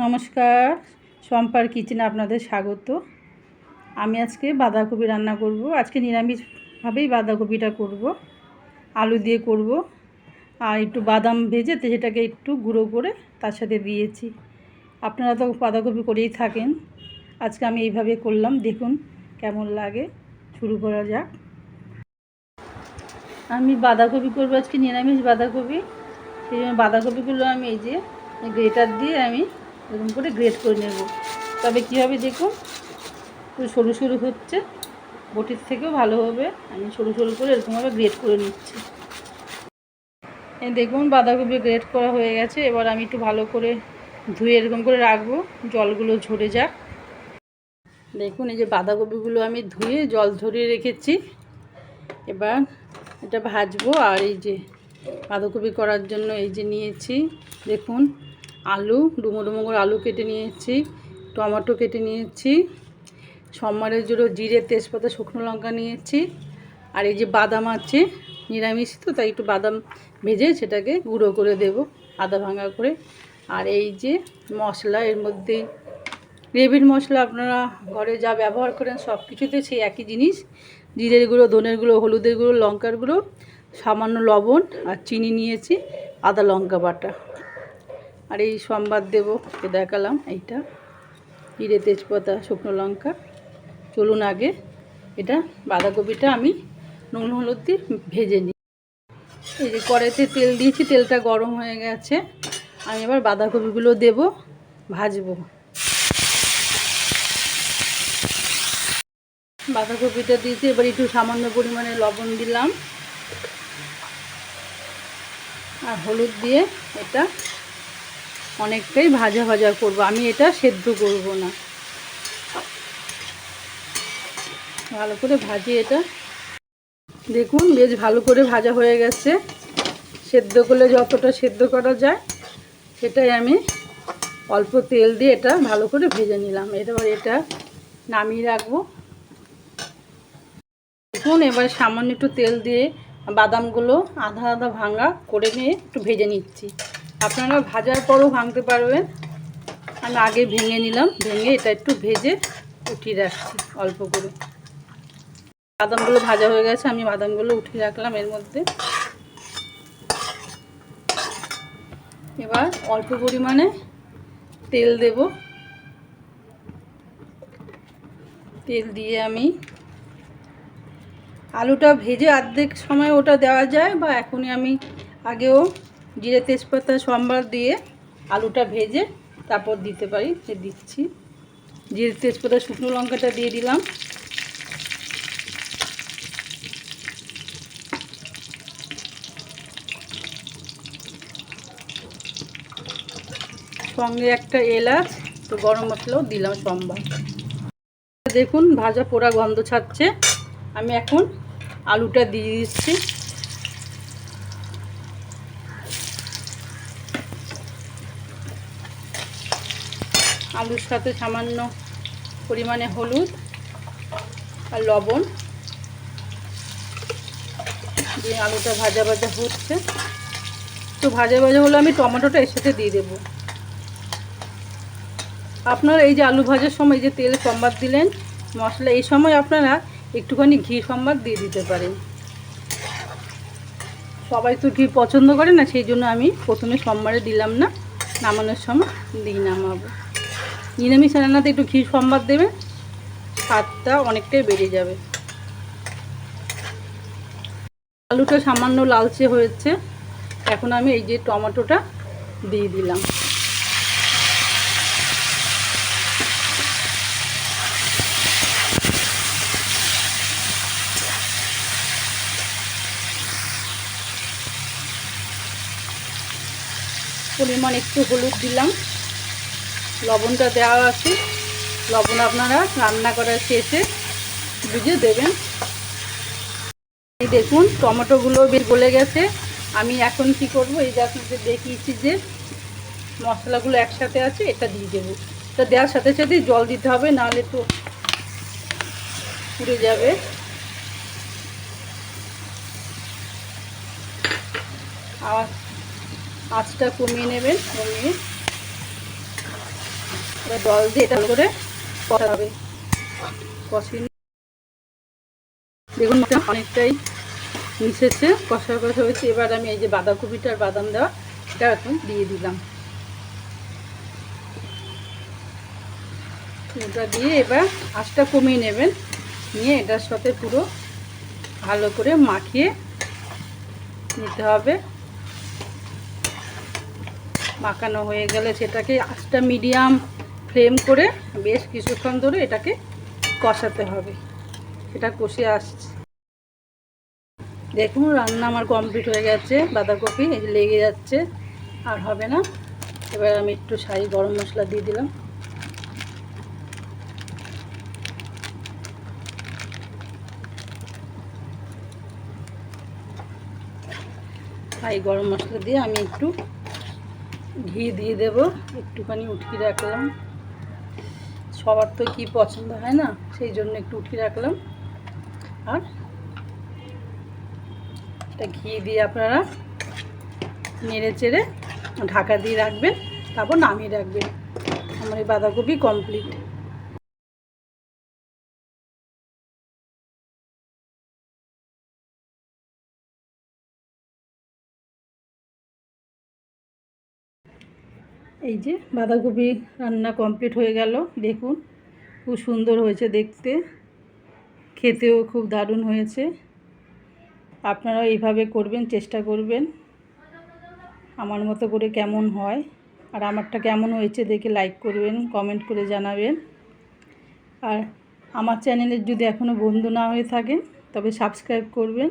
নমস্কার, সম্পার কিচেনে আপনাদের স্বাগত। আমি আজকে বাঁধাকপি রান্না করব। আজকে নিরামিষভাবেই বাঁধাকপিটা করব, আলু দিয়ে করব। আর একটু বাদাম ভেজে সেটাকে একটু গুঁড়ো করে তার সাথে দিয়েছি। আপনারা তো বাঁধাকপি করেই থাকেন, আজকে আমি এইভাবে করলাম, দেখুন কেমন লাগে। শুরু করা যাক। আমি বাঁধাকপি করব আজকে, নিরামিষ বাঁধাকপি। সেই জন্য বাঁধাকপিগুলো আমি এই যে গ্রেটার দিয়ে আমি এরকম করে গ্রেট করে নেব। তবে কীভাবে দেখুন, একটু সরু সরু হচ্ছে, বটির থেকেও ভালো হবে। আমি সরু সরু করে এরকমভাবে গ্রেট করে নিচ্ছি। দেখুন বাঁধাকপি গ্রেট করা হয়ে গেছে। এবার আমি একটু ভালো করে ধুয়ে এরকম করে রাখবো, জলগুলো ঝরে যাক। দেখুন এই যে বাঁধাকপিগুলো আমি ধুয়ে জল ঝরিয়ে রেখেছি। এবার এটা ভাজবো। আর এই যে বাঁধাকপি করার জন্য এই যে নিয়েছি, দেখুন আলু, ডুমো ডুমো করে আলু কেটে নিয়েছি, টমেটো কেটে নিয়েছি, সম্বারের জন্য জিরে, তেজপাতা, শুকনো লঙ্কা নিয়েছি। আর এই যে বাদাম আছে, নিরামিষ তো তাই একটু বাদাম ভেজে সেটাকে গুঁড়ো করে দেব আদা ভাঙা করে। আর এই যে মশলা, এর মধ্যে গ্রেভির মশলা আপনারা ঘরে যা ব্যবহার করেন সব কিছুতে সেই একই জিনিস, জিরের গুঁড়ো, ধনের গুঁড়ো, হলুদের গুঁড়ো, লঙ্কার গুঁড়ো, সামান্য লবণ আর চিনি নিয়েছি, আদা লঙ্কা বাটা। আর এই সম্বাদ দেবো, দেখালাম এইটা জিরে, তেজপাতা, শুকনো লঙ্কা। চলুন আগে এটা বাঁধাকপিটা আমি নুন হলুদ দিয়ে ভেজে নিই। এই যে কড়াইতে তেল দিয়েছি, তেলটা গরম হয়ে গেছে। আমি এবার বাঁধাকপিগুলো দেব, ভাজবো। বাঁধাকপিটা দিয়েছি, এবার একটু সামান্য পরিমাণে লবণ দিলাম আর হলুদ দিয়ে এটা অনেকটাই ভাজা ভাজা করব। আমি এটা সেদ্ধ করব না, ভালো করে ভাজি এটা। দেখুন বেশ ভালো করে ভাজা হয়ে গেছে। সেদ্ধ করলে যতটা সেদ্ধ করা যায় সেটাই আমি অল্প তেল দিয়ে এটা ভালো করে ভেজে নিলাম। এবার এটা নামিয়ে রাখবো। দেখুন এবার সামান্য একটু তেল দিয়ে বাদামগুলো আধা আধা ভাঙা করে নিয়ে একটু ভেজে নিচ্ছি। আপনারা ভাজার পরও ভাঙতে পারবেন, আমি আগে ভেঙে নিলাম, ভেঙে এটা একটু ভেজে উঠিয়ে রাখছি অল্প করে। বাদামগুলো ভাজা হয়ে গেছে, আমি বাদামগুলো উঠিয়ে রাখলাম এর মধ্যে। এবার অল্প পরিমাণে তেল দেব, তেল দিয়ে আমি আলুটা ভেজে অর্ধেক সময় ওটা দেওয়া যায়, বা এখনই আমি আগেও জিরে, তেজপাতা, সম্বার দিয়ে আলুটা ভেজে তারপর দিতে পারি, সে দিচ্ছি। জিরে, তেজপাতা, শুকনো লঙ্কাটা দিয়ে দিলাম। সঙ্গে একটা এলাচ, তো গরম মশলাও দিলাম সম্বার। দেখুন ভাজা পোড়া গন্ধ ছাড়ছে। আমি এখন আলুটা দিয়ে দিচ্ছি। আলুর সাথে সামান্য পরিমাণে হলুদ আর লবণ দিয়ে আলুটা ভাজা ভাজা হচ্ছে। তো ভাজা ভাজা হলে আমি টমেটোটা এর সাথে দিয়ে দেবো। আপনারা এই যে আলু ভাজার সময় যে তেল সম্বাদ দিলেন মশলা, এই সময় আপনারা একটুখানি ঘি সম্বাদ দিয়ে দিতে পারেন। সবাই তো ঘি পছন্দ করে না, সেই জন্য আমি প্রথমে সম্বারে দিলাম না, নামানোর সময় দিয়ে নামাবো। নিরামিষ রান্নাতে একটু ঘি সম্বাদ দেবেন, স্বাদটা অনেকটাই বেড়ে যাবে। আলুটা সামান্য লালচে হয়েছে, এখন আমি এই যে টমেটোটা দিয়ে দিলাম। পরিমাণ একটু হলুদ দিলাম, লবণটা দেওয়া আছে, লবণ আপনারা রান্না করার শেষে বুঝে দেবেন। এই দেখুন টমেটোগুলো বেশ গলে গেছে। আমি এখন কি করব, এই যে আপনাদের দেখিয়েছি যে মশলাগুলো একসাথে আছে, এটা দিয়ে দেবো। এটা দেওয়ার সাথে সাথেই জল দিতে হবে, নাহলে তো পুড়ে যাবে। আর আঁচটা কমিয়ে নেবেন, কমিয়ে এবার জল দিয়ে এটা করে কষা হবে। কষিয়ে দেখুন অনেকটাই মিশেছে, কষা কষা হয়েছে। এবার আমি এই যে বাঁধাকপিটা আর বাদাম দেওয়া এটা এখন দিয়ে দিলাম। এটা দিয়ে এবার আঁচটা কমিয়ে নেবেন, নিয়ে এটার সাথে পুরো ভালো করে মাখিয়ে নিতে হবে। মাখানো হয়ে গেলে সেটাকে আঁচটা মিডিয়াম ফ্লেম করে বেশ কিছুক্ষণ ধরে এটাকে কষাতে হবে। সেটা কষে আসছে। দেখুন রান্না আমার কমপ্লিট হয়ে গেছে। বাঁধাকপি এই যে লেগে যাচ্ছে, আর হবে না। এবার আমি একটু শাহি গরম মশলা দিয়ে দিলাম। শাহি গরম মশলা দিয়ে আমি একটু ঘি দিয়ে দেব, একটুখানি উঠিয়ে রাখলাম। সবার তো কি পছন্দ হয় না, সেই জন্য একটু উঠিয়ে রাখলাম। আর এটা ঘি দিয়ে আপনারা নেড়ে চেড়ে ঢাকা দিয়ে রাখবেন, তারপর নামিয়ে রাখবেন। আমার এই বাঁধাকপি কমপ্লিট। এই যে বাঁধাকপি রান্না কমপ্লিট হয়ে গেল। দেখুন খুব সুন্দর হয়েছে দেখতে, খেতেও খুব দারুণ হয়েছে। আপনারাও এইভাবে করবেন, চেষ্টা করবেন আমার মতো করে কেমন হয়। আর আমারটা কেমন হয়েছে দেখে লাইক করবেন, কমেন্ট করে জানাবেন। আর আমার চ্যানেলের যদি এখনও বন্ধু না হয়ে থাকেন তবে সাবস্ক্রাইব করবেন,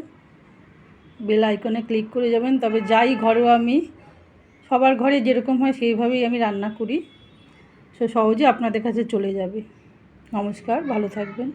বেল আইকনে ক্লিক করে যাবেন। তবে যাই ঘরেও আমি সবার ঘরে যেরকম হয় সেইভাবেই আমি রান্না করি, সে সহজে আপনাদের কাছে চলে যাবে। নমস্কার, ভালো থাকবেন।